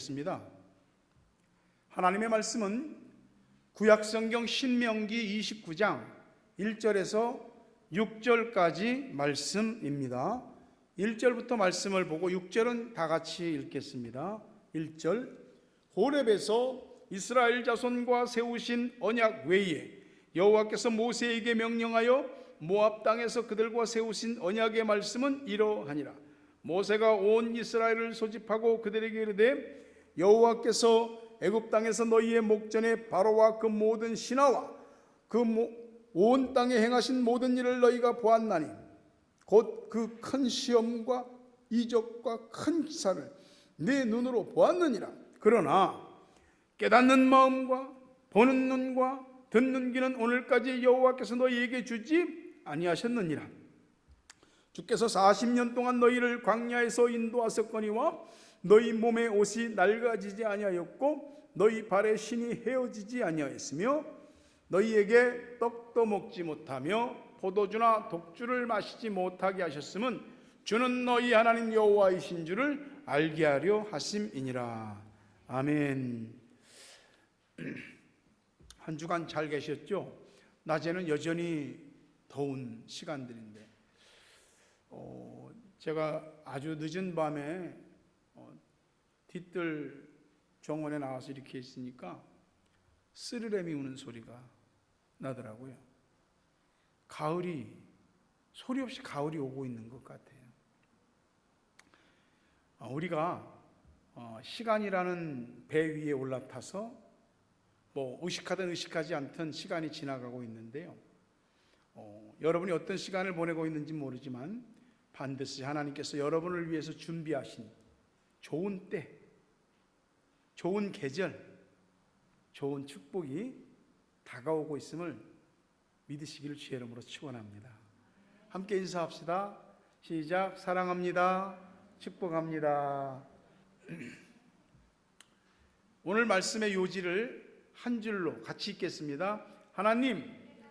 읽겠습니다. 하나님의 말씀은 구약성경 신명기 29장 1절에서 6절까지 말씀입니다. 1절부터 말씀을 보고 6절은 다 같이 읽겠습니다. 1절, 호렙에서 이스라엘 자손과 세우신 언약 외에 여호와께서 모세에게 명령하여 모압 땅에서 그들과 세우신 언약의 말씀은 이러하니라. 모세가 온 이스라엘을 소집하고 그들에게 이르되 여호와께서 애굽 땅에서 너희의 목전에 바로와 그 모든 신하와 그 온 땅에 행하신 모든 일을 너희가 보았나니 곧 그 큰 시험과 이적과 큰 기사를 내 눈으로 보았느니라. 그러나 깨닫는 마음과 보는 눈과 듣는 귀는 오늘까지 여호와께서 너희에게 주지 아니하셨느니라. 주께서 40년 동안 너희를 광야에서 인도하셨거니와 너희 몸의 옷이 낡아지지 아니하였고 너희 발의 신이 헤어지지 아니하였으며 너희에게 떡도 먹지 못하며 포도주나 독주를 마시지 못하게 하셨음은 주는 너희 하나님 여호와이신 줄을 알게 하려 하심이니라. 아멘. 한 주간 잘 계셨죠? 낮에는 여전히 더운 시간들인데 제가 아주 늦은 밤에 뒤뜰 정원에 나와서 이렇게 있으니까 쓰르륵이 우는 소리가 나더라고요. 가을이 소리 없이 가을이 오고 있는 것 같아요. 우리가 시간이라는 배 위에 올라타서 뭐 의식하든 의식하지 않든 시간이 지나가고 있는데요. 여러분이 어떤 시간을 보내고 있는지 모르지만 반드시 하나님께서 여러분을 위해서 준비하신 좋은 때, 좋은 계절, 좋은 축복이 다가오고 있음을 믿으시기를 주의 이름으로 축원합니다. 함께 인사합시다. 시작. 사랑합니다. 축복합니다. 오늘 말씀의 요지를 한 줄로 같이 읽겠습니다. 하나님,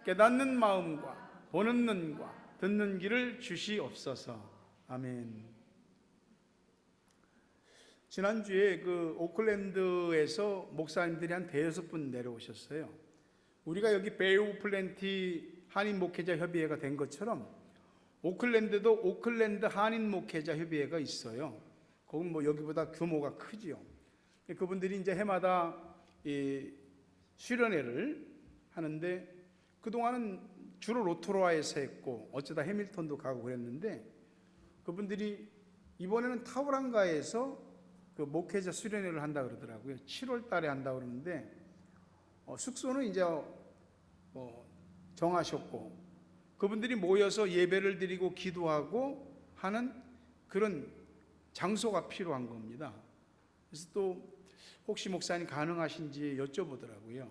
깨닫는 마음과 보는 눈과 듣는 귀를 주시옵소서. 아멘. 지난주에 오클랜드에서 목사님들이 한 대여섯 분 내려오셨어요. 우리가 여기 베이오 플랜티 한인 목회자 협의회가 된 것처럼 오클랜드도 오클랜드 한인 목회자 협의회가 있어요. 거긴 뭐 여기보다 규모가 크지요. 그분들이 이제 해마다 이 수련회를 하는데 그동안은 주로 로토로아에서 했고 어쩌다 해밀턴도 가고 그랬는데 그분들이 이번에는 타우랑가에서 그 목회자 수련회를 한다 그러더라고요. 7월 달에 한다 그러는데 숙소는 이제 정하셨고 그분들이 모여서 예배를 드리고 기도하고 하는 그런 장소가 필요한 겁니다. 그래서 또 혹시 목사님 가능하신지 여쭤보더라고요.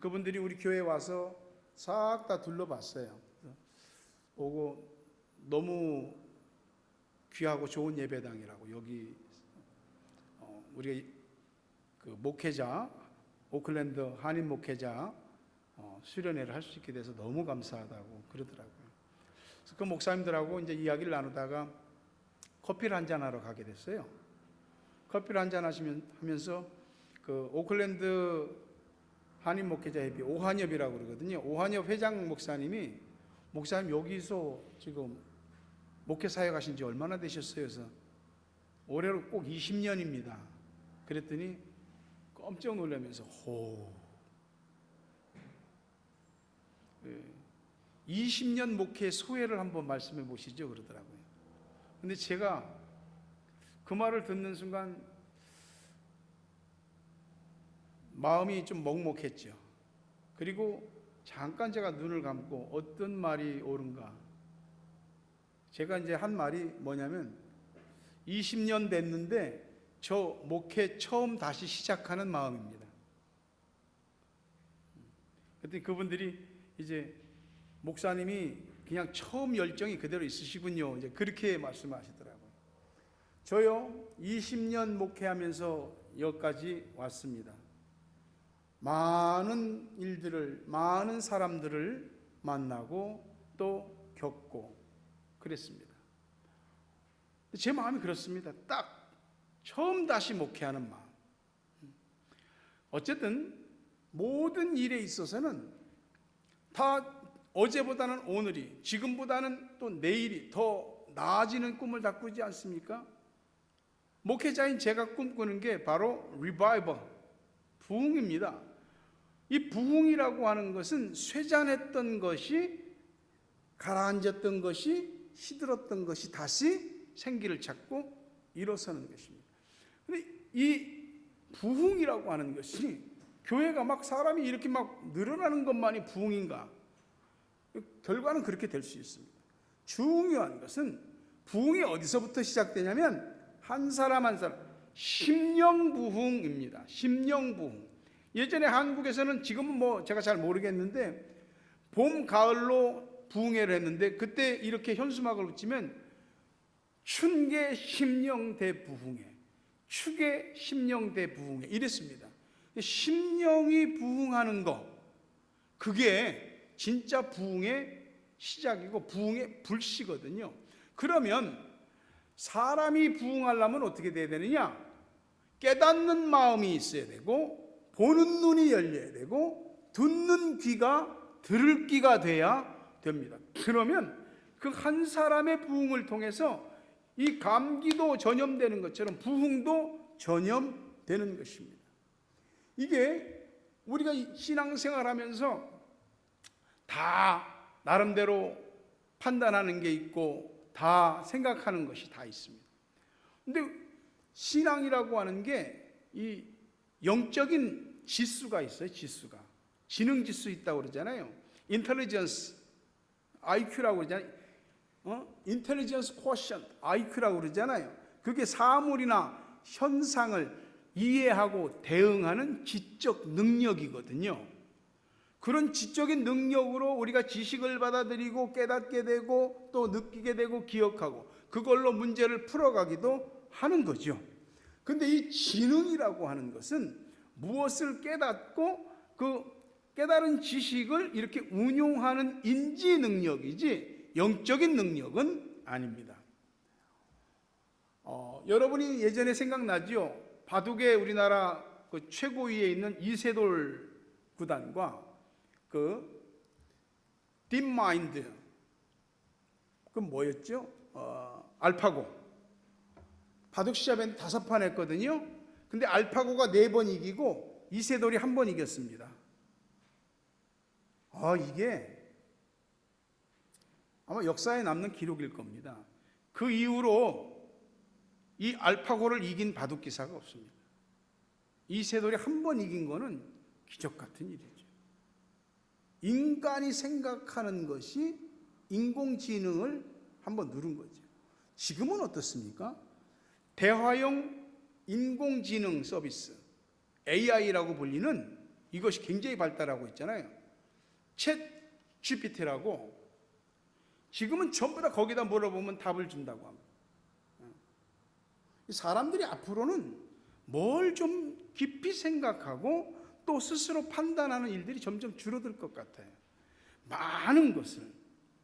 그분들이 우리 교회에 와서 싹 다 둘러봤어요. 오고 너무 귀하고 좋은 예배당이라고 여기 우리 그 목회자 오클랜드 한인 목회자 수련회를 할 수 있게 돼서 너무 감사하다고 그러더라고요. 그래서 그 목사님들하고 이제 이야기를 나누다가 커피를 한잔 하러 가게 됐어요. 커피를 한잔 하면서 그 오클랜드 한인 목회자 협의 오한협이라고 그러거든요. 오한협 회장 목사님이 목사님 여기서 지금 목회 사역하신 지 얼마나 되셨어요? 그래서 올해로 꼭 20년입니다. 그랬더니 깜짝 놀라면서 20년 목회 소회를 한번 말씀해 보시죠 그러더라고요. 근데 제가 그 말을 듣는 순간 마음이 좀 먹먹했죠. 그리고 잠깐 제가 눈을 감고 어떤 말이 옳은가, 제가 이제 한 말이 뭐냐면 20년 됐는데 저 목회 처음 다시 시작하는 마음입니다. 그랬더니 그분들이 이제 목사님이 그냥 처음 열정이 그대로 있으시군요. 이제 그렇게 말씀하시더라고요. 저요 20년 목회하면서 여기까지 왔습니다. 많은 일들을, 많은 사람들을 만나고 또 겪고 그랬습니다. 제 마음이 그렇습니다. 딱 처음 다시 목회하는 마음. 어쨌든 모든 일에 있어서는 다 어제보다는 오늘이, 지금보다는 또 내일이 더 나아지는 꿈을 다 꾸지 않습니까? 목회자인 제가 꿈꾸는 게 바로 리바이벌, 부흥입니다. 이 부흥이라고 하는 것은 쇠잔했던 것이, 가라앉았던 것이, 시들었던 것이 다시 생기를 찾고 일어서는 것입니다. 근데 이 부흥이라고 하는 것이 교회가 막 사람이 이렇게 막 늘어나는 것만이 부흥인가? 결과는 그렇게 될 수 있습니다. 중요한 것은 부흥이 어디서부터 시작되냐면 한 사람 한 사람, 심령부흥입니다. 심령부흥. 예전에 한국에서는, 지금은 뭐 제가 잘 모르겠는데 봄, 가을로 부흥회를 했는데 그때 이렇게 현수막을 붙이면 춘계 심령대 부흥회, 축의 심령대 부흥회 이랬습니다. 심령이 부흥하는 것, 그게 진짜 부흥의 시작이고 부흥의 불씨거든요. 그러면 사람이 부흥하려면 어떻게 돼야 되느냐? 깨닫는 마음이 있어야 되고, 보는 눈이 열려야 되고, 듣는 귀가 들을 귀가 돼야 됩니다. 그러면 그 한 사람의 부흥을 통해서 이 감기도 전염되는 것처럼 부흥도 전염되는 것입니다. 이게 우리가 신앙생활하면서 다 나름대로 판단하는 게 있고 다 생각하는 것이 다 있습니다. 근데 신앙이라고 하는 게 이 영적인 지수가 있어요. 지수가. 지능 지수 있다고 그러잖아요. 인텔리전스, IQ라고 그러잖아요. 인텔리전스 쿼션트, IQ라고 그러잖아요. 그게 사물이나 현상을 이해하고 대응하는 지적 능력이거든요. 그런 지적인 능력으로 우리가 지식을 받아들이고 깨닫게 되고 또 느끼게 되고 기억하고 그걸로 문제를 풀어가기도 하는 거죠. 근데 이 지능이라고 하는 것은 무엇을 깨닫고 그 깨달은 지식을 이렇게 운용하는 인지 능력이지 영적인 능력은 아닙니다. 여러분이 예전에 생각나죠? 바둑의 우리나라 그 최고위에 있는 이세돌 구단과 그 딥마인드, 그 뭐였죠? 알파고. 바둑 시합에는 5판 했거든요. 근데 알파고가 4번 이기고 이세돌이 1번 이겼습니다. 이게 아마 역사에 남는 기록일 겁니다. 그 이후로 이 알파고를 이긴 바둑 기사가 없습니다. 이세돌이 1번 이긴 거는 기적 같은 일이죠. 인간이 생각하는 것이 인공지능을 한번 누른 거죠. 지금은 어떻습니까? 대화형 인공지능 서비스, AI라고 불리는 이것이 굉장히 발달하고 있잖아요. 챗 GPT라고. 지금은 전부 다 거기다 물어보면 답을 준다고 합니다. 사람들이 앞으로는 뭘 좀 깊이 생각하고 또 스스로 판단하는 일들이 점점 줄어들 것 같아요. 많은 것을,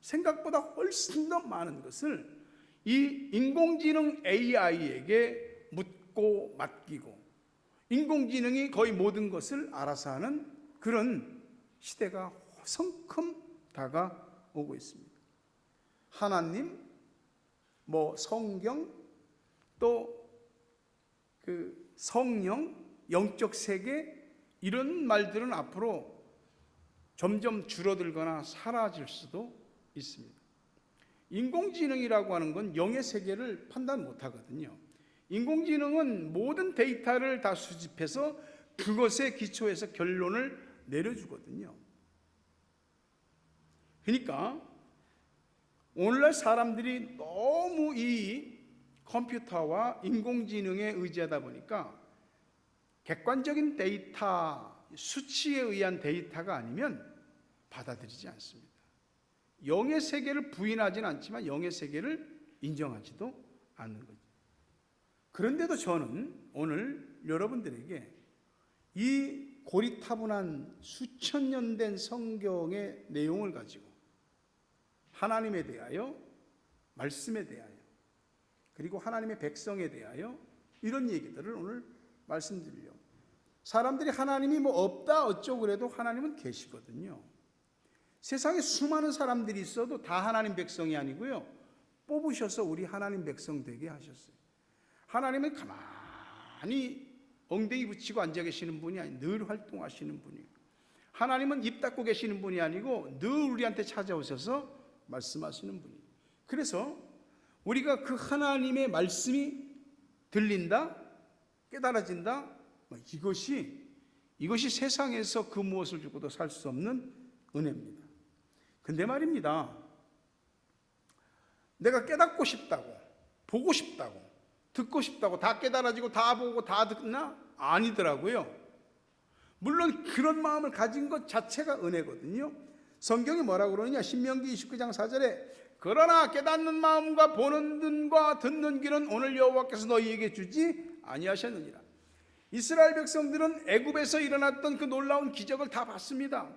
생각보다 훨씬 더 많은 것을 이 인공지능 AI에게 묻고 맡기고 인공지능이 거의 모든 것을 알아서 하는 그런 시대가 성큼 다가오고 있습니다. 하나님, 성경, 또 그 성령, 영적 세계 이런 말들은 앞으로 점점 줄어들거나 사라질 수도 있습니다. 인공지능이라고 하는 건 영의 세계를 판단 못하거든요. 인공지능은 모든 데이터를 다 수집해서 그것에 기초해서 결론을 내려주거든요. 그러니까 오늘날 사람들이 너무 이 컴퓨터와 인공지능에 의지하다 보니까 객관적인 데이터, 수치에 의한 데이터가 아니면 받아들이지 않습니다. 영의 세계를 부인하지는 않지만 영의 세계를 인정하지도 않는 거죠. 그런데도 저는 오늘 여러분들에게 이 고리타분한 수천 년 된 성경의 내용을 가지고 하나님에 대하여, 말씀에 대하여, 그리고 하나님의 백성에 대하여 이런 얘기들을 오늘 말씀드리려고. 사람들이 하나님이 뭐 없다 어쩌고 그래도 하나님은 계시거든요. 세상에 수많은 사람들이 있어도 다 하나님 백성이 아니고요, 뽑으셔서 우리 하나님 백성 되게 하셨어요. 하나님은 가만히 엉덩이 붙이고 앉아 계시는 분이 아니고 늘 활동하시는 분이에요. 하나님은 입 닫고 계시는 분이 아니고 늘 우리한테 찾아오셔서 말씀하시는 분이에요. 그래서 우리가 그 하나님의 말씀이 들린다, 깨달아진다, 이것이 세상에서 그 무엇을 주고도 살 수 없는 은혜입니다. 근데 말입니다, 내가 깨닫고 싶다고, 보고 싶다고, 듣고 싶다고 다 깨달아지고 다 보고 다 듣나? 아니더라고요. 물론 그런 마음을 가진 것 자체가 은혜거든요. 성경이 뭐라고 그러느냐, 신명기 29장 4절에 그러나 깨닫는 마음과 보는 눈과 듣는 귀는 오늘 여호와께서 너희에게 주지 아니하셨느니라. 이스라엘 백성들은 애굽에서 일어났던 그 놀라운 기적을 다 봤습니다.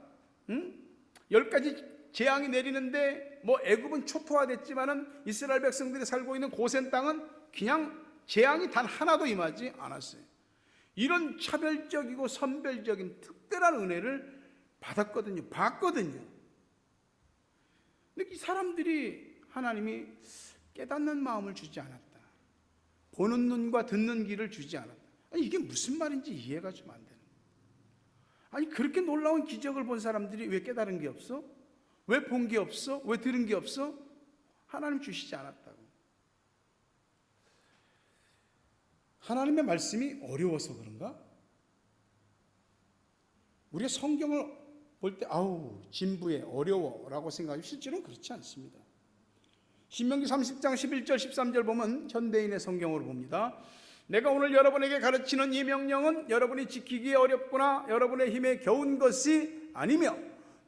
10가지 재앙이 내리는데 뭐 애굽은 초토화됐지만은 이스라엘 백성들이 살고 있는 고센 땅은 그냥 재앙이 단 하나도 임하지 않았어요. 이런 차별적이고 선별적인 특별한 은혜를 받았거든요. 봤거든요. 근데 이 사람들이 하나님이 깨닫는 마음을 주지 않았다, 보는 눈과 듣는 귀를 주지 않았다. 아니, 이게 무슨 말인지 이해가 좀 안 되는 거예요. 아니, 그렇게 놀라운 기적을 본 사람들이 왜 깨달은 게 없어? 왜 본 게 없어? 왜 들은 게 없어? 하나님 주시지 않았다고. 하나님의 말씀이 어려워서 그런가? 우리가 성경을 볼 때 아우 진부해 어려워라고 생각하지 실제로는 그렇지 않습니다. 신명기 30장 11절 13절 보면 현대인의 성경으로 봅니다. 내가 오늘 여러분에게 가르치는 이 명령은 여러분이 지키기에 어렵거나 여러분의 힘에 겨운 것이 아니며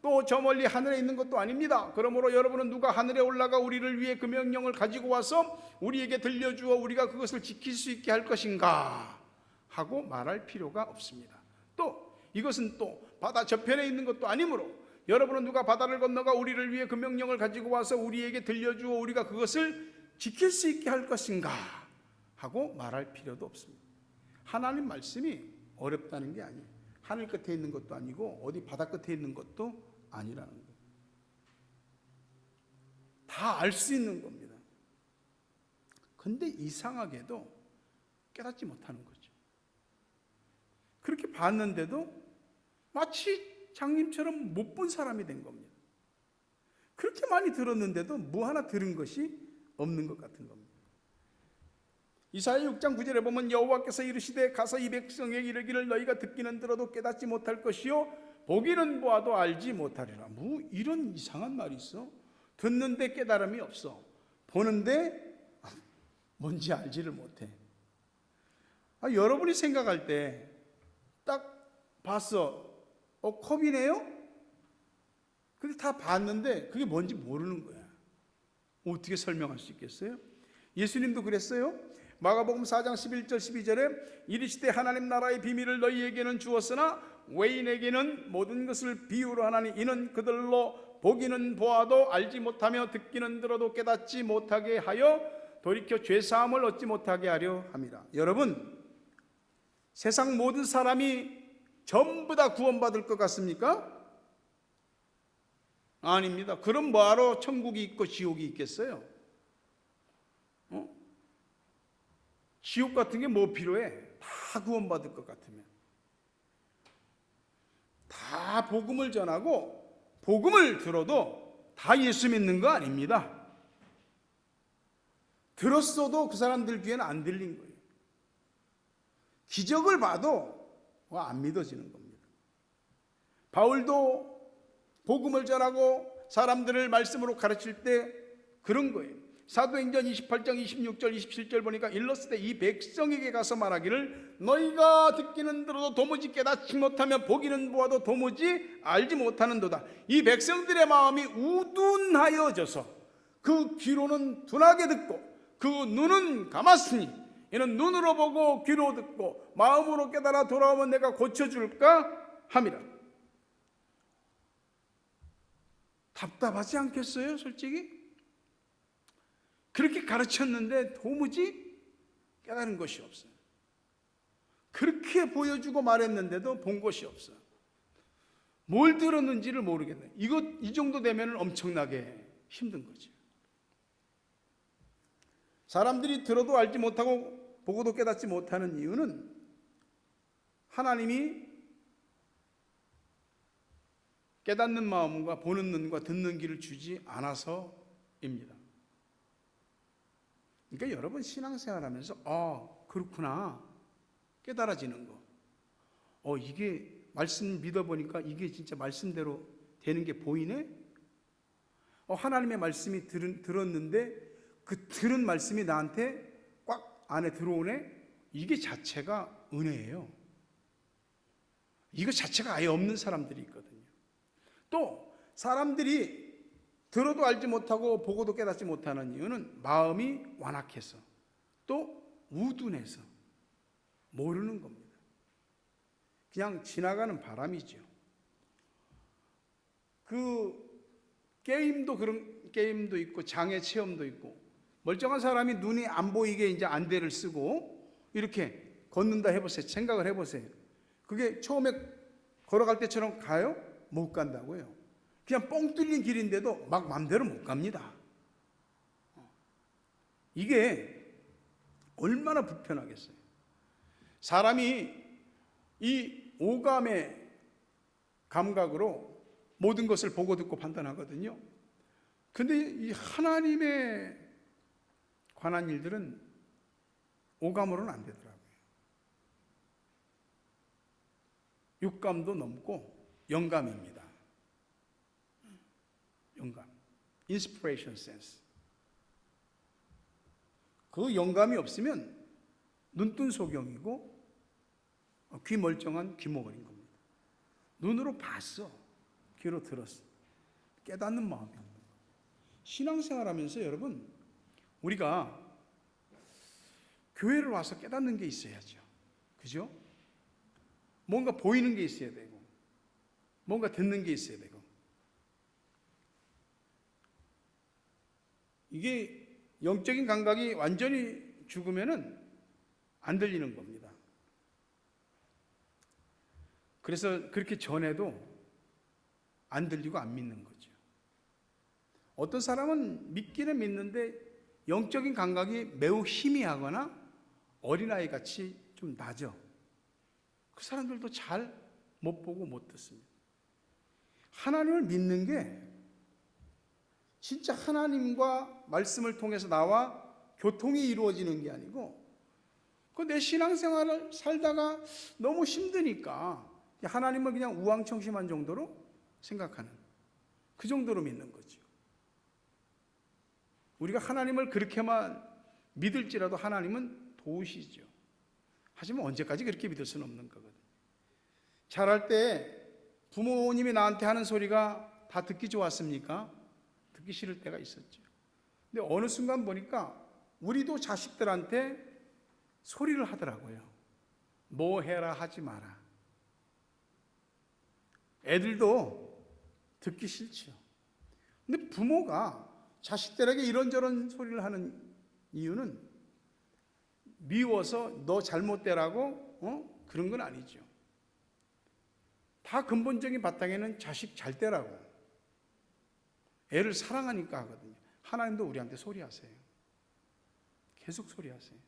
또 저 멀리 하늘에 있는 것도 아닙니다. 그러므로 여러분은 누가 하늘에 올라가 우리를 위해 그 명령을 가지고 와서 우리에게 들려주어 우리가 그것을 지킬 수 있게 할 것인가 하고 말할 필요가 없습니다. 또 이것은 또 바다 저편에 있는 것도 아니므로 여러분은 누가 바다를 건너가 우리를 위해 그 명령을 가지고 와서 우리에게 들려주어 우리가 그것을 지킬 수 있게 할 것인가 하고 말할 필요도 없습니다. 하나님 말씀이 어렵다는 게 아니에요. 하늘 끝에 있는 것도 아니고 어디 바다 끝에 있는 것도 아니라는 거예요. 다 알 수 있는 겁니다. 근데 이상하게도 깨닫지 못하는 거죠. 그렇게 봤는데도 마치 장님처럼 못 본 사람이 된 겁니다. 그렇게 많이 들었는데도 뭐 하나 들은 것이 없는 것 같은 겁니다. 이사야 6장 9절에 보면 여호와께서 이르시되 가서 이 백성에게 이르기를 너희가 듣기는 들어도 깨닫지 못할 것이요 보기는 보아도 알지 못하리라. 뭐 이런 이상한 말이 있어? 듣는데 깨달음이 없어, 보는데 뭔지 알지를 못해. 여러분이 생각할 때 딱 봤어, 컵이네요? 근데 다 봤는데 그게 뭔지 모르는 거야. 어떻게 설명할 수 있겠어요? 예수님도 그랬어요. 마가복음 4장 11절 12절에 이르시되 하나님 나라의 비밀을 너희에게는 주었으나 외인에게는 모든 것을 비유로 하나니 이는 그들로 보기는 보아도 알지 못하며 듣기는 들어도 깨닫지 못하게 하여 돌이켜 죄사함을 얻지 못하게 하려 함이라. 여러분, 세상 모든 사람이 전부 다 구원받을 것 같습니까? 아닙니다. 그럼 뭐하러 천국이 있고 지옥이 있겠어요? 지옥 같은 게 뭐 필요해? 다 구원받을 것 같으면. 다 복음을 전하고 복음을 들어도 다 예수 믿는 거 아닙니다. 들었어도 그 사람들 귀에는 안 들린 거예요. 기적을 봐도 안 믿어지는 겁니다. 바울도 복음을 전하고 사람들을 말씀으로 가르칠 때 그런 거예요. 사도행전 28장 26절 27절 보니까 일렀을 때 이 백성에게 가서 말하기를 너희가 듣기는 들어도 도무지 깨닫지 못하며 보기는 보아도 도무지 알지 못하는도다. 이 백성들의 마음이 우둔하여져서 그 귀로는 둔하게 듣고 그 눈은 감았으니 이는 눈으로 보고 귀로 듣고 마음으로 깨달아 돌아오면 내가 고쳐줄까 함이라. 답답하지 않겠어요? 솔직히 그렇게 가르쳤는데 도무지 깨달은 것이 없어요. 그렇게 보여주고 말했는데도 본 것이 없어. 뭘 들었는지를 모르겠네. 이 정도 되면 엄청나게 힘든 거죠. 사람들이 들어도 알지 못하고 보고도 깨닫지 못하는 이유는 하나님이 깨닫는 마음과 보는 눈과 듣는 귀를 주지 않아서입니다. 그러니까 여러분 신앙생활하면서 그렇구나 깨달아지는 거. 이게 말씀 믿어보니까 이게 진짜 말씀대로 되는 게 보이네. 하나님의 말씀이 들었는데 그 들은 말씀이 나한테 꽉 안에 들어오네. 이게 자체가 은혜예요. 이거 자체가 아예 없는 사람들이 있거든요. 또 사람들이 들어도 알지 못하고 보고도 깨닫지 못하는 이유는 마음이 완악해서 또 우둔해서 모르는 겁니다. 그냥 지나가는 바람이죠. 그 게임도 그런 게임도 있고 장애 체험도 있고 멀쩡한 사람이 눈이 안 보이게 이제 안대를 쓰고 이렇게 걷는다 해보세요. 생각을 해보세요. 그게 처음에 걸어갈 때처럼 가요? 못 간다고요. 그냥 뻥 뚫린 길인데도 막 맘대로 못 갑니다. 이게 얼마나 불편하겠어요. 사람이 이 오감의 감각으로 모든 것을 보고 듣고 판단하거든요. 근데 이 하나님의 관한 일들은 오감으로는 안 되더라고요. 육감도 넘고 영감입니다. 영감, inspiration sense. 그 영감이 없으면 눈뜬 소경이고 귀 멀쩡한 귀머거리인 겁니다. 눈으로 봤어, 귀로 들었어. 깨닫는 마음이 없는 거예요. 신앙생활하면서 여러분 우리가 교회를 와서 깨닫는 게 있어야죠. 그죠? 뭔가 보이는 게 있어야 되고 뭔가 듣는 게 있어야 되고 이게 영적인 감각이 완전히 죽으면은 안 들리는 겁니다. 그래서 그렇게 전해도 안 들리고 안 믿는 거죠. 어떤 사람은 믿기는 믿는데 영적인 감각이 매우 희미하거나 어린아이 같이 좀 낮아. 그 사람들도 잘 못 보고 못 듣습니다. 하나님을 믿는 게 진짜 하나님과 말씀을 통해서 나와 교통이 이루어지는 게 아니고 내 신앙생활을 살다가 너무 힘드니까 하나님을 그냥 우왕청심한 정도로 생각하는 그 정도로 믿는 거죠. 우리가 하나님을 그렇게만 믿을지라도 하나님은 도우시죠. 하지만 언제까지 그렇게 믿을 수는 없는 거거든요. 자랄 때 부모님이 나한테 하는 소리가 다 듣기 좋았습니까? 듣기 싫을 때가 있었죠. 근데 어느 순간 보니까 우리도 자식들한테 소리를 하더라고요. 뭐 해라 하지 마라. 애들도 듣기 싫죠. 근데 부모가 자식들에게 이런저런 소리를 하는 이유는 미워서 너 잘못되라고 그런 건 아니죠. 다 근본적인 바탕에는 자식 잘 되라고 애를 사랑하니까 하거든요. 하나님도 우리한테 소리하세요. 계속 소리하세요.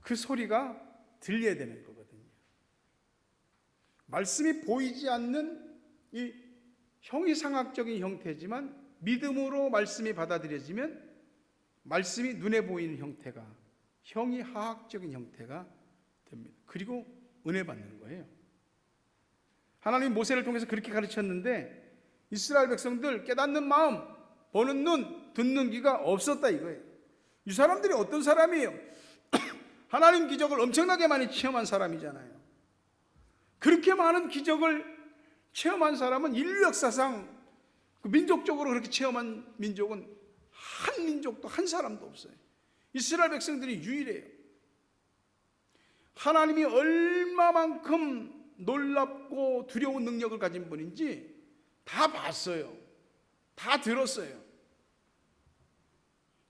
그 소리가 들려야 되는 거거든요. 말씀이 보이지 않는 이 형이상학적인 형태지만 믿음으로 말씀이 받아들여지면 말씀이 눈에 보이는 형태가 형이하학적인 형태가 됩니다. 그리고 은혜 받는 거예요. 하나님이 모세를 통해서 그렇게 가르쳤는데 이스라엘 백성들 깨닫는 마음, 보는 눈, 듣는 귀가 없었다 이거예요. 이 사람들이 어떤 사람이에요? 하나님 기적을 엄청나게 많이 체험한 사람이잖아요. 그렇게 많은 기적을 체험한 사람은 인류 역사상 민족적으로 그렇게 체험한 민족은 한 민족도 한 사람도 없어요. 이스라엘 백성들이 유일해요. 하나님이 얼마만큼 놀랍고 두려운 능력을 가진 분인지 다 봤어요. 다 들었어요.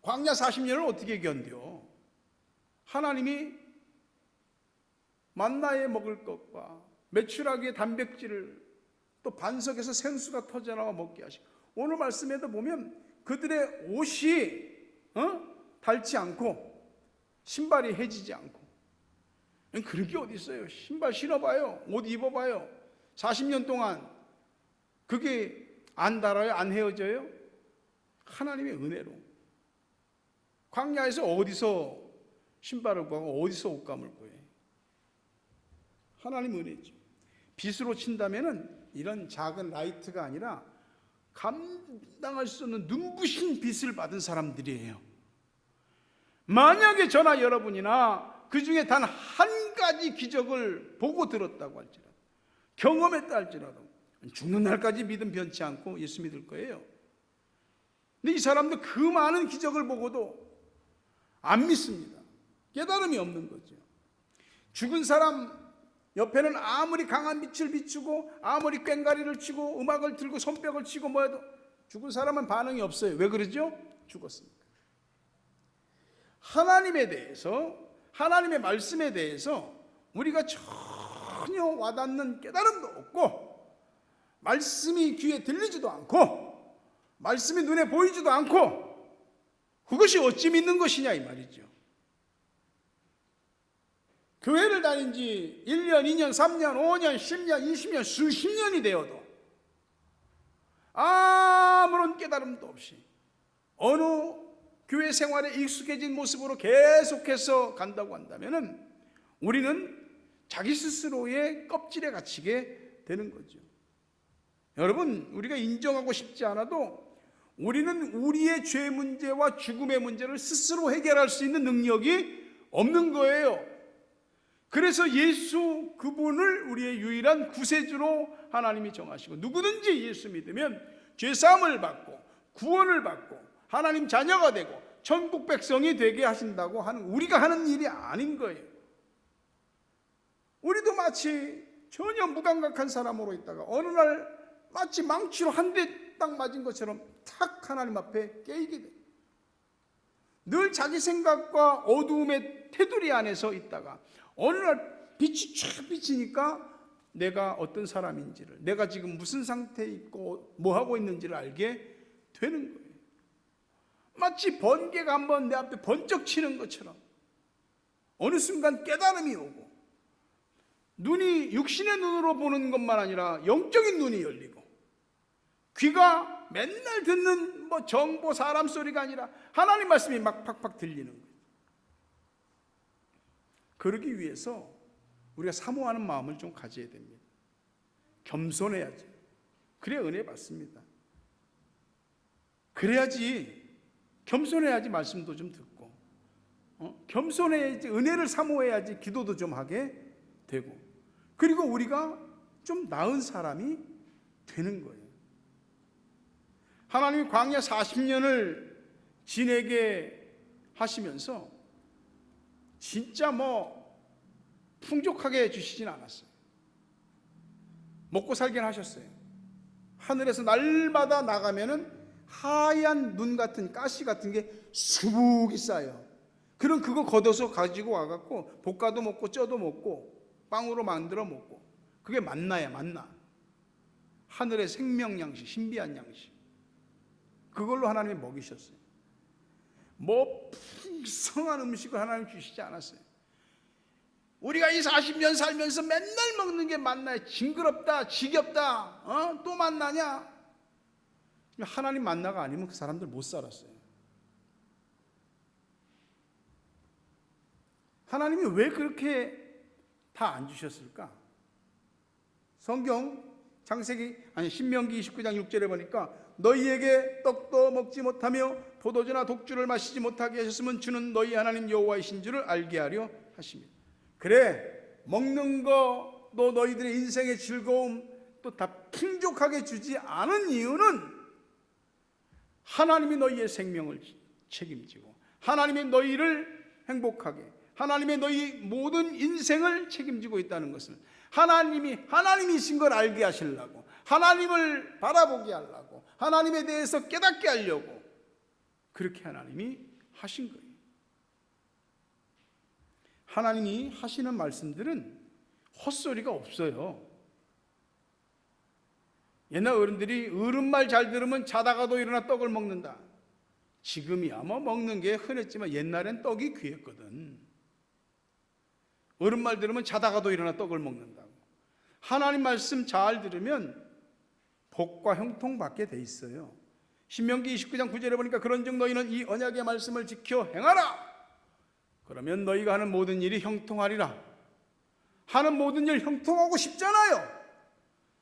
광야 40년을 어떻게 견뎌? 하나님이 만나에 먹을 것과 메추라기의 단백질을 또 반석에서 생수가 터져나와 먹게 하시고, 오늘 말씀에도 보면 그들의 옷이 닳지 않고 신발이 해지지 않고, 그런 게 어디 있어요? 신발 신어봐요, 옷 입어봐요, 40년 동안 그게 안 닳아요? 안 헤어져요? 하나님의 은혜로. 광야에서 어디서 신발을 구하고 어디서 옷감을 구해? 하나님 은혜죠. 빚으로 친다면은 이런 작은 라이트가 아니라 감당할 수 없는 눈부신 빚을 받은 사람들이에요. 만약에 저나 여러분이나 그 중에 단 한 가지 기적을 보고 들었다고 할지라도, 경험했다 할지라도 죽는 날까지 믿음 변치 않고 예수 믿을 거예요. 근데 이 사람도 그 많은 기적을 보고도 안 믿습니다. 깨달음이 없는 거죠. 죽은 사람 옆에는 아무리 강한 빛을 비추고 아무리 꽹과리를 치고 음악을 들고 손뼉을 치고 뭐해도 죽은 사람은 반응이 없어요. 왜 그러죠? 죽었으니까. 하나님에 대해서, 하나님의 말씀에 대해서 우리가 전혀 와닿는 깨달음도 없고, 말씀이 귀에 들리지도 않고, 말씀이 눈에 보이지도 않고, 그것이 어찌 믿는 것이냐 이 말이죠. 교회를 다닌 지 1년, 2년, 3년, 5년, 10년, 20년, 수십 년이 되어도 아무런 깨달음도 없이 어느 교회 생활에 익숙해진 모습으로 계속해서 간다고 한다면 우리는 자기 스스로의 껍질에 갇히게 되는 거죠. 여러분, 우리가 인정하고 싶지 않아도 우리는 우리의 죄 문제와 죽음의 문제를 스스로 해결할 수 있는 능력이 없는 거예요. 그래서 예수 그분을 우리의 유일한 구세주로 하나님이 정하시고, 누구든지 예수 믿으면 죄사함을 받고 구원을 받고 하나님 자녀가 되고 천국 백성이 되게 하신다고 하는, 우리가 하는 일이 아닌 거예요. 우리도 마치 전혀 무감각한 사람으로 있다가 어느 날 마치 망치로 한 대 딱 맞은 것처럼 탁 하나님 앞에 깨이게 돼요. 늘 자기 생각과 어두움의 테두리 안에서 있다가 어느 날 빛이 쫙 비치니까 내가 어떤 사람인지를, 내가 지금 무슨 상태에 있고 뭐 하고 있는지를 알게 되는 거예요. 마치 번개가 한번 내 앞에 번쩍 치는 것처럼 어느 순간 깨달음이 오고, 눈이 육신의 눈으로 보는 것만 아니라 영적인 눈이 열리고, 귀가 맨날 듣는 뭐 정보, 사람 소리가 아니라 하나님 말씀이 막 팍팍 들리는 거예요. 그러기 위해서 우리가 사모하는 마음을 좀 가져야 됩니다. 겸손해야지. 그래야 은혜 받습니다. 그래야지, 겸손해야지 말씀도 좀 듣고, 겸손해야지, 은혜를 사모해야지 기도도 좀 하게 되고, 그리고 우리가 좀 나은 사람이 되는 거예요. 하나님이 광야 40년을 지내게 하시면서 진짜 뭐 풍족하게 주시진 않았어요. 먹고 살긴 하셨어요. 하늘에서 날마다 나가면은 하얀 눈 같은 가시 같은 게 수북이 쌓여. 그럼 그거 걷어서 가지고 와갖고 볶아도 먹고 쪄도 먹고 빵으로 만들어 먹고, 그게 만나야 만나. 하늘의 생명 양식, 신비한 양식. 그걸로 하나님이 먹이셨어요. 뭐 풍성한 음식을 하나님 주시지 않았어요. 우리가 이 40년 살면서 맨날 먹는 게 만나야 징그럽다, 지겹다, 또 만나냐? 하나님 만나가 아니면 그 사람들 못 살았어요. 하나님이 왜 그렇게 다 안 주셨을까? 성경 신명기 29장 6절에 보니까 너희에게 떡도 먹지 못하며 포도주나 독주를 마시지 못하게 하셨으면 주는 너희 하나님 여호와이신 줄을 알게 하려 하십니다. 그래, 먹는 거, 또 너희들의 인생의 즐거움 또 다 풍족하게 주지 않은 이유는 하나님이 너희의 생명을 책임지고 하나님이 너희를 행복하게, 하나님의 너희 모든 인생을 책임지고 있다는 것을 하나님이신 걸 알게 하시려고, 하나님을 바라보게 하려고, 하나님에 대해서 깨닫게 하려고 그렇게 하나님이 하신 거예요. 하나님이 하시는 말씀들은 헛소리가 없어요. 옛날 어른들이 어른말 잘 들으면 자다가도 일어나 떡을 먹는다. 지금이야 뭐 먹는 게 흔했지만 옛날엔 떡이 귀했거든. 어른말 들으면 자다가도 일어나 떡을 먹는다고. 하나님 말씀 잘 들으면 복과 형통 받게 돼 있어요. 신명기 29장 9절에 보니까 그런즉 너희는 이 언약의 말씀을 지켜 행하라. 그러면 너희가 하는 모든 일이 형통하리라. 하는 모든 일 형통하고 싶잖아요.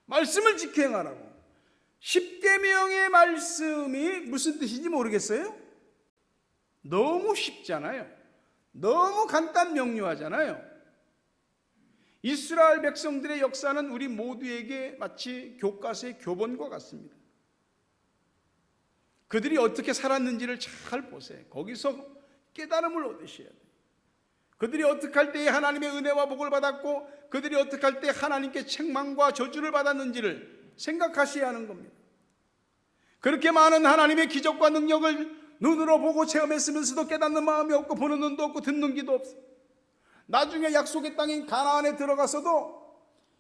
말씀을 지켜 행하라고. 10계명의 말씀이 무슨 뜻인지 모르겠어요? 너무 쉽잖아요. 너무 간단 명료하잖아요. 이스라엘 백성들의 역사는 우리 모두에게 마치 교과서의 교본과 같습니다. 그들이 어떻게 살았는지를 잘 보세요. 거기서 깨달음을 얻으셔야 돼요. 그들이 어떻게 할 때에 하나님의 은혜와 복을 받았고 그들이 어떻게 할 때 하나님께 책망과 저주를 받았는지를 생각하셔야 하는 겁니다. 그렇게 많은 하나님의 기적과 능력을 눈으로 보고 체험했으면서도 깨닫는 마음이 없고 보는 눈도 없고 듣는 귀도 없어. 나중에 약속의 땅인 가나안에 들어가서도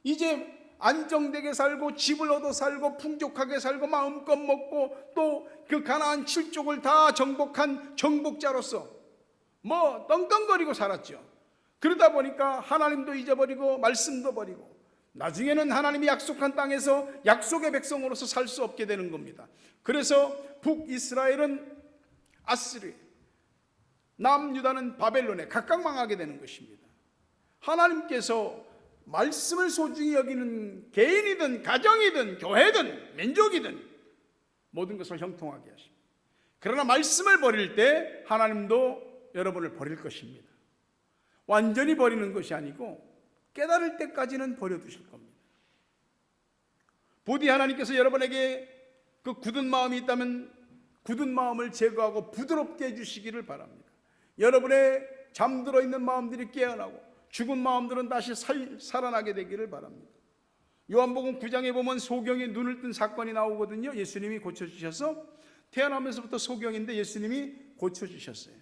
이제 안정되게 살고 집을 얻어 살고 풍족하게 살고 마음껏 먹고 또 그 가나안 7족을 다 정복한 정복자로서 뭐 떵떵거리고 살았죠. 그러다 보니까 하나님도 잊어버리고 말씀도 버리고 나중에는 하나님이 약속한 땅에서 약속의 백성으로서 살 수 없게 되는 겁니다. 그래서 북이스라엘은 아스르, 남유다는 바벨론에 각각 망하게 되는 것입니다. 하나님께서 말씀을 소중히 여기는 개인이든 가정이든 교회든 민족이든 모든 것을 형통하게 하십니다. 그러나 말씀을 버릴 때 하나님도 여러분을 버릴 것입니다. 완전히 버리는 것이 아니고 깨달을 때까지는 버려두실 겁니다. 부디 하나님께서 여러분에게 그 굳은 마음이 있다면 굳은 마음을 제거하고 부드럽게 해주시기를 바랍니다. 여러분의 잠들어 있는 마음들이 깨어나고 죽은 마음들은 다시 살아나게 되기를 바랍니다. 요한복음 9장에 보면 소경이 눈을 뜬 사건이 나오거든요. 예수님이 고쳐주셔서 태어나면서부터 소경인데 예수님이 고쳐주셨어요.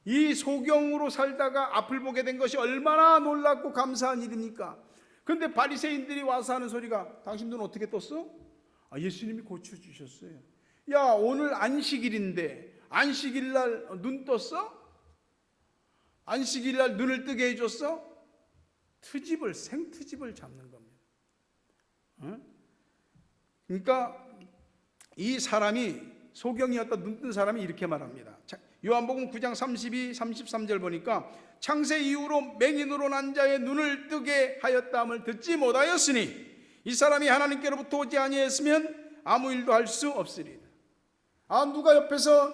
이 소경으로 살다가 앞을 보게 된 것이 얼마나 놀랍고 감사한 일입니까? 그런데 바리새인들이 와서 하는 소리가 당신 눈 어떻게 떴어? 예수님이 고쳐주셨어요. 야, 오늘 안식일인데 안식일 날 눈 떴어? 안식일 날 눈을 뜨게 해줬어? 생트집을 잡는 겁니다. 그러니까 이 사람이 소경이었던 눈 뜬 사람이 이렇게 말합니다. 요한복음 9장 32, 33절 보니까 창세 이후로 맹인으로 난 자의 눈을 뜨게 하였다함을 듣지 못하였으니 이 사람이 하나님께로부터 오지 아니했으면 아무 일도 할 수 없으리라. 누가 옆에서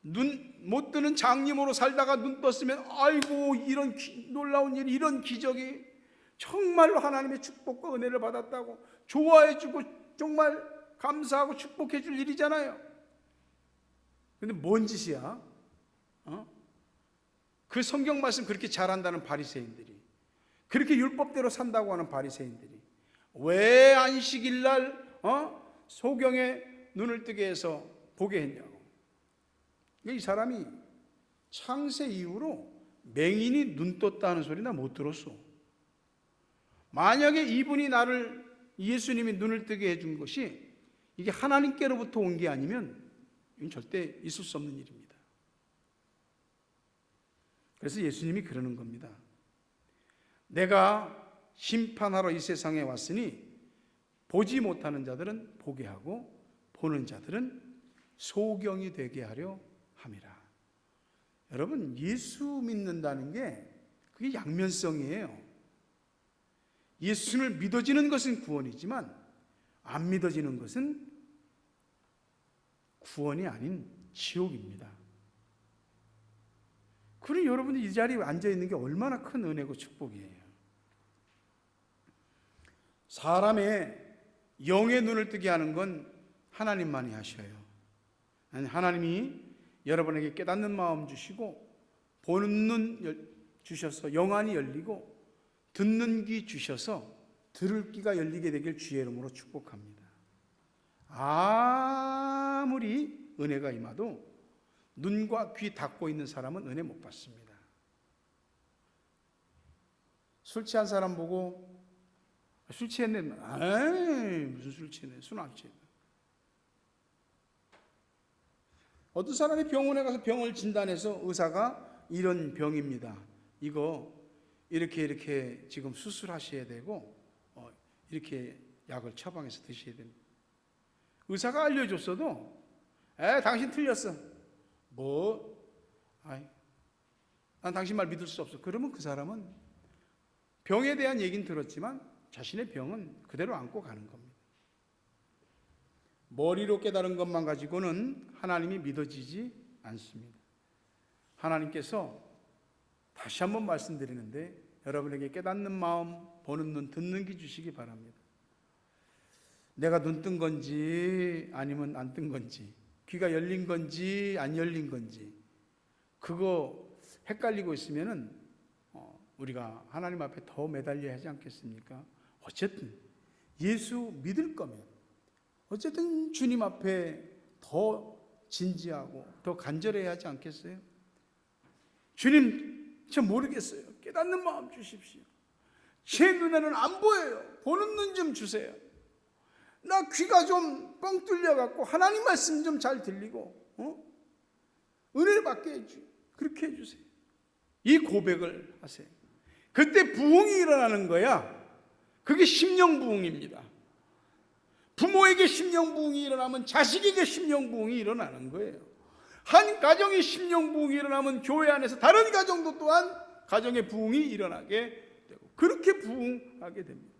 눈 못 뜨는 장님으로 살다가 눈 떴으면 아이고 이런 놀라운 일, 이런 기적이 정말로 하나님의 축복과 은혜를 받았다고 좋아해주고 정말 감사하고 축복해줄 일이잖아요. 근데 뭔 짓이야? 그 성경 말씀 그렇게 잘한다는 바리새인들이, 그렇게 율법대로 산다고 하는 바리새인들이 왜 안식일 날 소경의 눈을 뜨게 해서 보게 했냐고. 이 사람이 창세 이후로 맹인이 눈 떴다는 소리 나 못 들었어. 만약에 이분이 나를, 예수님이 눈을 뜨게 해준 것이 이게 하나님께로부터 온 게 아니면 이건 절대 있을 수 없는 일입니다. 그래서 예수님이 그러는 겁니다. 내가 심판하러 이 세상에 왔으니 보지 못하는 자들은 보게 하고 보는 자들은 소경이 되게 하려 함이라. 여러분, 예수 믿는다는 게 그게 양면성이에요. 예수를 믿어지는 것은 구원이지만 안 믿어지는 것은 구원이 아닌 지옥입니다. 그럼 여러분이 이 자리에 앉아있는 게 얼마나 큰 은혜고 축복이에요. 사람의 영의 눈을 뜨게 하는 건 하나님만이 하셔요. 하나님이 여러분에게 깨닫는 마음 주시고 보는 눈 주셔서 영안이 열리고 듣는 귀 주셔서 들을 귀가 열리게 되길 주의 이름으로 축복합니다. 아무리 은혜가 임하도 눈과 귀 닫고 있는 사람은 은혜 못 받습니다. 술 취한 사람 보고 술 취했네. 에이, 무슨 술 취했네. 술 안 취했네. 어떤 사람이 병원에 가서 병을 진단해서 의사가 이런 병입니다. 이거 이렇게 지금 수술하셔야 되고 이렇게 약을 처방해서 드셔야 됩니다. 의사가 알려줬어도 당신 틀렸어. 난 당신 말 믿을 수 없어. 그러면 그 사람은 병에 대한 얘기는 들었지만 자신의 병은 그대로 안고 가는 겁니다. 머리로 깨달은 것만 가지고는 하나님이 믿어지지 않습니다. 하나님께서 다시 한번 말씀드리는데 여러분에게 깨닫는 마음, 보는 눈, 듣는 귀 주시기 바랍니다. 내가 눈 뜬 건지 아니면 안 뜬 건지, 귀가 열린 건지 안 열린 건지, 그거 헷갈리고 있으면은 우리가 하나님 앞에 더 매달려야 하지 않겠습니까? 어쨌든 예수 믿을 거면 어쨌든 주님 앞에 더 진지하고 더 간절해야 하지 않겠어요? 주님, 저 모르겠어요. 깨닫는 마음 주십시오. 제 눈에는 안 보여요. 보는 눈 좀 주세요. 나 귀가 좀 뻥 뚫려갖고 하나님 말씀 좀 잘 들리고 은혜를 받게 그렇게 해주세요. 이 고백을 하세요. 그때 부흥이 일어나는 거야. 그게 심령부흥입니다. 부모에게 심령부흥이 일어나면 자식에게 심령부흥이 일어나는 거예요. 한 가정의 심령부흥이 일어나면 교회 안에서 다른 가정도 또한 가정의 부흥이 일어나게 되고 그렇게 부흥하게 됩니다.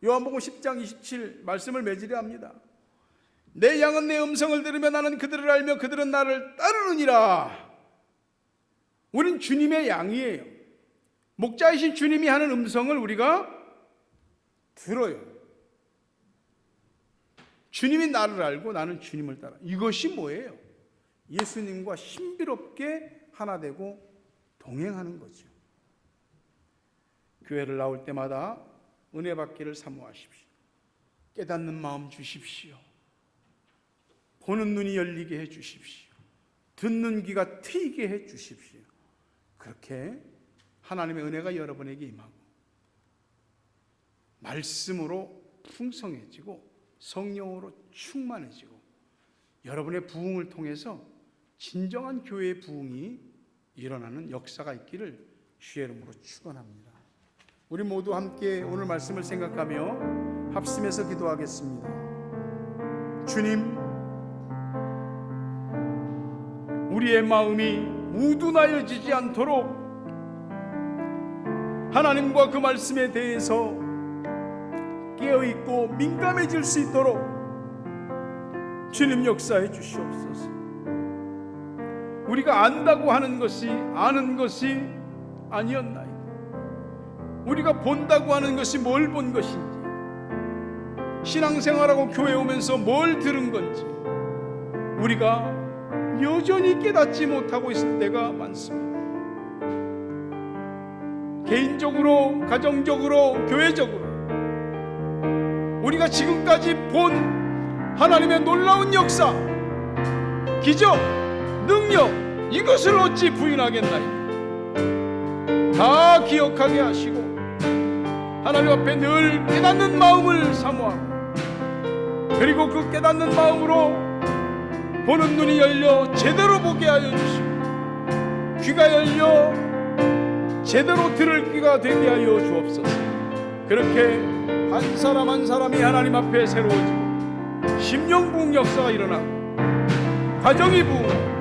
요한복음 10장 27 말씀을 맺으려 합니다. 내 양은 내 음성을 들으며 나는 그들을 알며 그들은 나를 따르느니라. 우린 주님의 양이에요. 목자이신 주님이 하는 음성을 우리가 들어요. 주님이 나를 알고 나는 주님을 따라. 이것이 뭐예요? 예수님과 신비롭게 하나 되고 동행하는 거죠. 교회를 나올 때마다 은혜 받기를 사모하십시오. 깨닫는 마음 주십시오. 보는 눈이 열리게 해 주십시오. 듣는 귀가 트이게 해 주십시오. 그렇게 하나님의 은혜가 여러분에게 임하고 말씀으로 풍성해지고 성령으로 충만해지고 여러분의 부흥을 통해서 진정한 교회의 부흥이 일어나는 역사가 있기를 주의 이름으로 축원합니다. 우리 모두 함께 오늘 말씀을 생각하며 합심해서 기도하겠습니다. 주님, 우리의 마음이 우둔하여지지 않도록 하나님과 그 말씀에 대해서 깨어있고 민감해질 수 있도록 주님 역사해 주시옵소서. 우리가 안다고 하는 것이 아는 것이 아니었나이다. 우리가 본다고 하는 것이 뭘 본 것인지, 신앙생활하고 교회 오면서 뭘 들은 건지 우리가 여전히 깨닫지 못하고 있을 때가 많습니다. 개인적으로, 가정적으로, 교회적으로 우리가 지금까지 본 하나님의 놀라운 역사, 기적, 능력, 이것을 어찌 부인하겠나이까. 다 기억하게 하시고 하나님 앞에 늘 깨닫는 마음을 사모하고, 그리고 그 깨닫는 마음으로 보는 눈이 열려 제대로 보게 하여 주시고, 귀가 열려 제대로 들을 귀가 되게 하여 주옵소서. 그렇게 한 사람 한 사람이 하나님 앞에 새로워지고 심령부흥 역사가 일어나고 가정이 부흥하고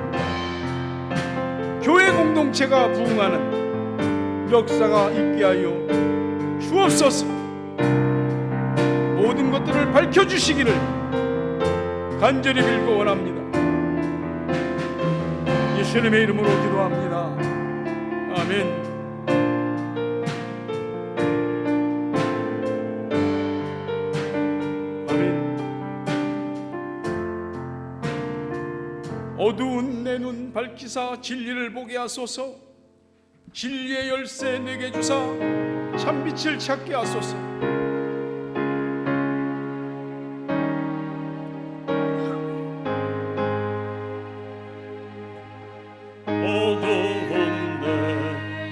교회 공동체가 부흥하는 역사가 있게 하여 주옵소서. 모든 것들을 밝혀주시기를 간절히 빌고 원합니다. 예수님의 이름으로 기도합니다. 아멘. 어두운 내 눈 밝히사 진리를 보게 하소서. 진리의 열쇠 내게 주사 참빛을 찾게 하소서. 어두운 내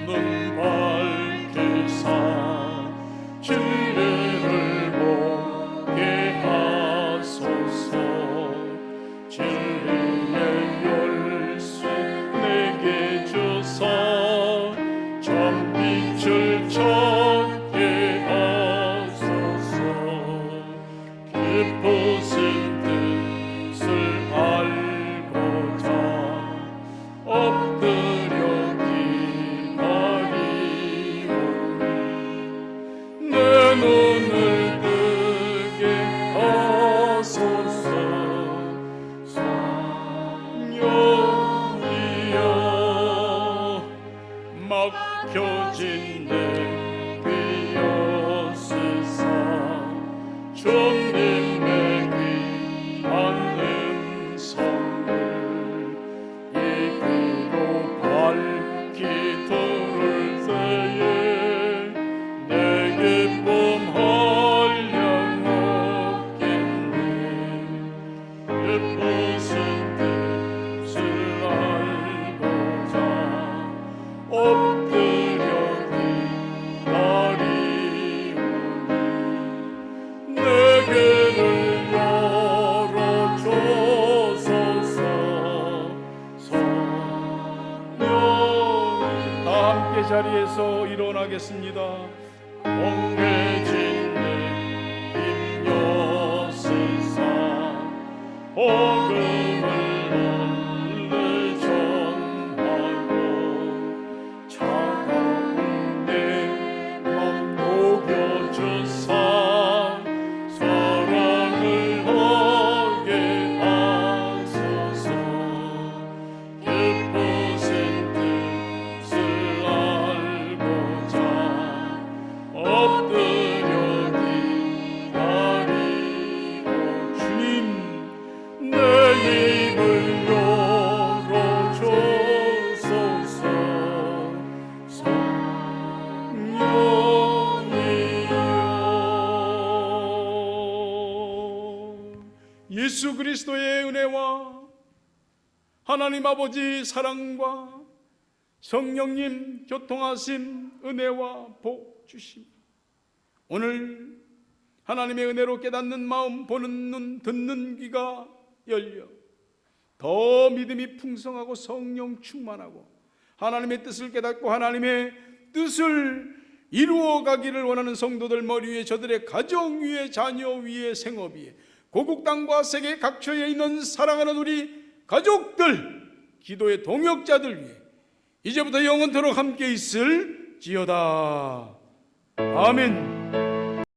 눈 빛을 찾게 하소서. 깊으신 뜻을 알고자 엎드려 기다리오니 내 눈을 뜨게 하소서. 성령이여 막혀진 내 귀여쓰사 주님의 귀한 음성을 이기로 밝히 들을 때에 내 기쁨 한량 없겠네. 깊으신 뜻을 알고자 엎드려 기다리오니 내게를 열어주소서. 성령이 다 함께 자리에서 일어나겠습니다. 옹매진 내 힘여쓰사 복음을 널리 전하고 차가운 내 맘 녹여주사 사랑을 하게 하소서. 깊으신 뜻을 알고자 엎드려 기다리오. 주님 내 입을 열어주소서. 성령이여 예수 그리스도의 은혜와 하나님 아버지 사랑과 성령님 교통하심 은혜와 복 주심, 오늘 하나님의 은혜로 깨닫는 마음, 보는 눈, 듣는 귀가 열려 더 믿음이 풍성하고 성령 충만하고 하나님의 뜻을 깨닫고 하나님의 뜻을 이루어가기를 원하는 성도들 머리 위에, 저들의 가정 위에, 자녀 위에, 생업 위에, 고국 땅과 세계 각처에 있는 사랑하는 우리 가족들, 기도의 동역자들 위해 이제부터 영원토록 함께 있을지어다. 아멘.